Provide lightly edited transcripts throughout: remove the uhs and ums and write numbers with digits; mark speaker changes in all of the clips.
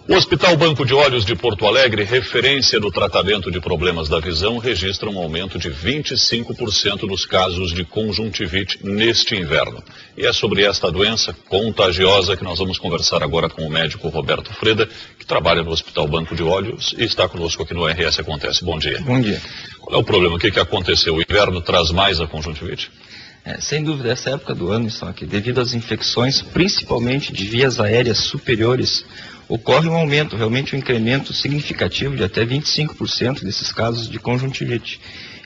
Speaker 1: O Hospital Banco de Olhos de Porto Alegre, referência no tratamento de problemas da visão, registra um aumento de 25% nos casos de conjuntivite neste inverno. E é sobre esta doença contagiosa que nós vamos conversar agora com o médico Roberto Freda, que trabalha no Hospital Banco de Olhos e está conosco aqui no RS Acontece. Bom dia.
Speaker 2: Bom dia.
Speaker 1: Qual é o problema? O que aconteceu? O inverno traz mais a conjuntivite?
Speaker 2: Sem dúvida, essa época do ano, devido às infecções, principalmente de vias aéreas superiores, ocorre um aumento, realmente um incremento significativo de até 25% desses casos de conjuntivite.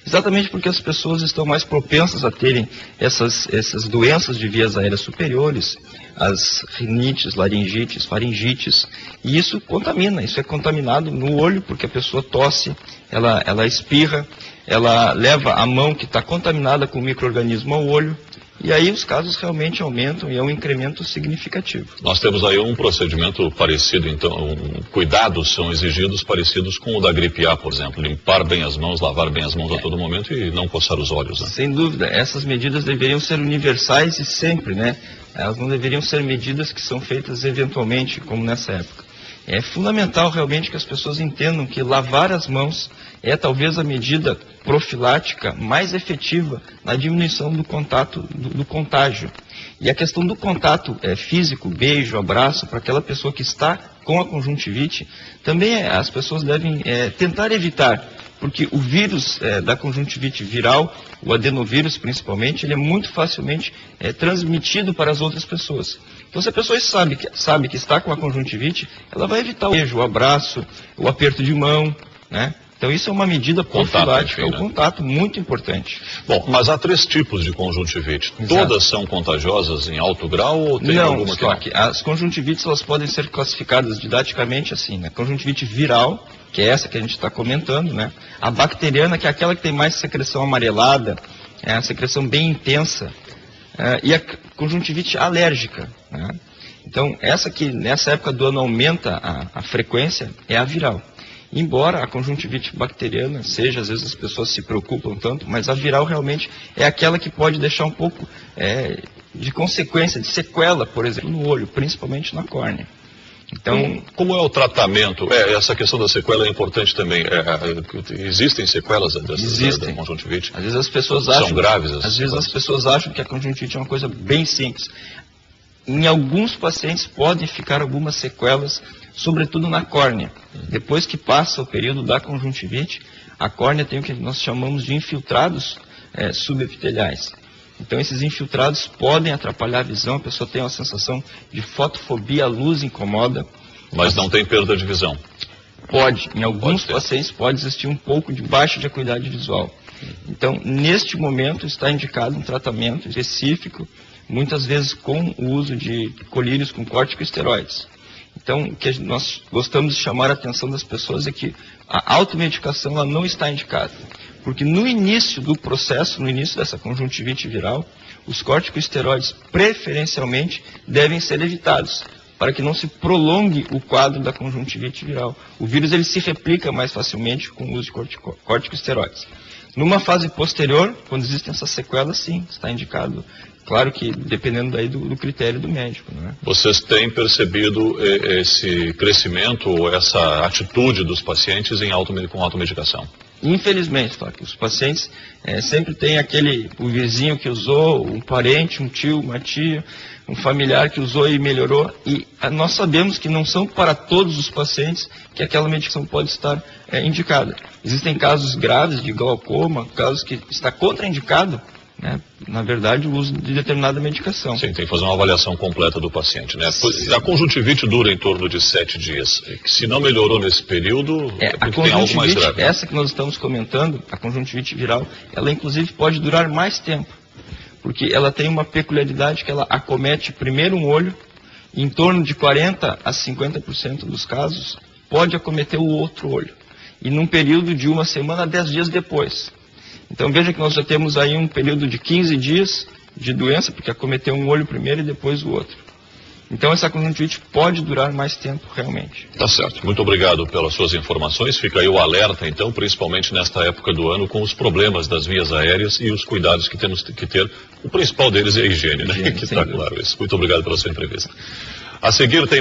Speaker 2: Exatamente porque as pessoas estão mais propensas a terem essas doenças de vias aéreas superiores, as rinites, laringites, faringites, e isso contamina, isso é contaminado no olho, porque a pessoa tosse, ela espirra, ela leva a mão que está contaminada com o micro-organismo ao olho, e aí os casos realmente aumentam e é um incremento significativo.
Speaker 1: Nós temos aí um procedimento parecido, então, cuidados são exigidos parecidos com o da gripe A, por exemplo, limpar bem as mãos, lavar bem as mãos a todo momento e não coçar os olhos, né?
Speaker 2: Sem dúvida, essas medidas deveriam ser universais e sempre, né? Elas não deveriam ser medidas que são feitas eventualmente, como nessa época. É fundamental realmente que as pessoas entendam que lavar as mãos é talvez a medida profilática mais efetiva na diminuição do contato, do contágio. E a questão do contato físico, beijo, abraço, para aquela pessoa que está com a conjuntivite, também as pessoas devem tentar evitar, porque o vírus da conjuntivite viral, o adenovírus principalmente, ele é muito facilmente transmitido para as outras pessoas. Então, se a pessoa sabe que está com a conjuntivite, ela vai evitar o beijo, o abraço, o aperto de mão, né? Então, isso é uma medida profilática, o contato muito importante.
Speaker 1: Bom, mas há 3 tipos de conjuntivite.
Speaker 2: Exato.
Speaker 1: Todas são contagiosas em alto grau ou tem alguma que não?
Speaker 2: As conjuntivites elas podem ser classificadas didaticamente assim, né? Conjuntivite viral, que é essa que a gente está comentando, né? A bacteriana, que é aquela que tem mais secreção amarelada, é a secreção bem intensa, e a conjuntivite alérgica, né? Então, essa que nessa época do ano aumenta a frequência é a viral. Embora a conjuntivite bacteriana seja, às vezes as pessoas se preocupam tanto, mas a viral realmente é aquela que pode deixar um pouco de consequência, de sequela, por exemplo, no olho, principalmente na córnea. Então,
Speaker 1: como é o tratamento? Essa questão da sequela é importante também. Existem sequelas da conjuntivite?
Speaker 2: Às vezes as pessoas acham,
Speaker 1: são graves.
Speaker 2: Às vezes as pessoas acham que a conjuntivite é uma coisa bem simples. Em alguns pacientes podem ficar algumas sequelas, sobretudo na córnea. Depois que passa o período da conjuntivite, a córnea tem o que nós chamamos de infiltrados subepiteliais. Então, esses infiltrados podem atrapalhar a visão, a pessoa tem uma sensação de fotofobia, a luz incomoda.
Speaker 1: Mas não tem perda de visão?
Speaker 2: Pode. Em alguns pacientes pode existir um pouco de baixa de acuidade visual. Então, neste momento, está indicado um tratamento específico, muitas vezes com o uso de colírios com corticosteroides. Então, o que nós gostamos de chamar a atenção das pessoas é que a automedicação ela não está indicada. Porque no início do processo, no início dessa conjuntivite viral, os corticosteroides preferencialmente devem ser evitados, para que não se prolongue o quadro da conjuntivite viral. O vírus ele se replica mais facilmente com o uso de corticosteroides. Numa fase posterior, quando existem essas sequelas, sim, está indicado. Claro que dependendo daí do critério do médico, né?
Speaker 1: Vocês têm percebido esse crescimento ou essa atitude dos pacientes com automedicação?
Speaker 2: Infelizmente, os pacientes sempre têm o vizinho que usou, um parente, um tio, uma tia, um familiar que usou e melhorou. E nós sabemos que não são para todos os pacientes que aquela medicação pode estar indicada. Existem casos graves de glaucoma, casos que está contraindicado, né, na verdade, o uso de determinada medicação.
Speaker 1: Sim, tem que fazer uma avaliação completa do paciente, né? A conjuntivite dura em torno de 7 dias. Se não melhorou nesse período, tem algo mais grave.
Speaker 2: Essa que nós estamos comentando, a conjuntivite viral, ela inclusive pode durar mais tempo. Porque ela tem uma peculiaridade que ela acomete primeiro um olho, e em torno de 40% a 50% dos casos, pode acometer o outro olho. E num período de 1 semana a 10 dias depois. Então veja que nós já temos aí um período de 15 dias de doença, porque acometeu um olho primeiro e depois o outro. Então essa conjuntivite pode durar mais tempo realmente.
Speaker 1: Tá certo. Muito obrigado pelas suas informações. Fica aí o alerta então, principalmente nesta época do ano, com os problemas das vias aéreas e os cuidados que temos que ter. O principal deles é a higiene, né? Que está claro isso. Muito obrigado pela sua entrevista. A seguir tem mais.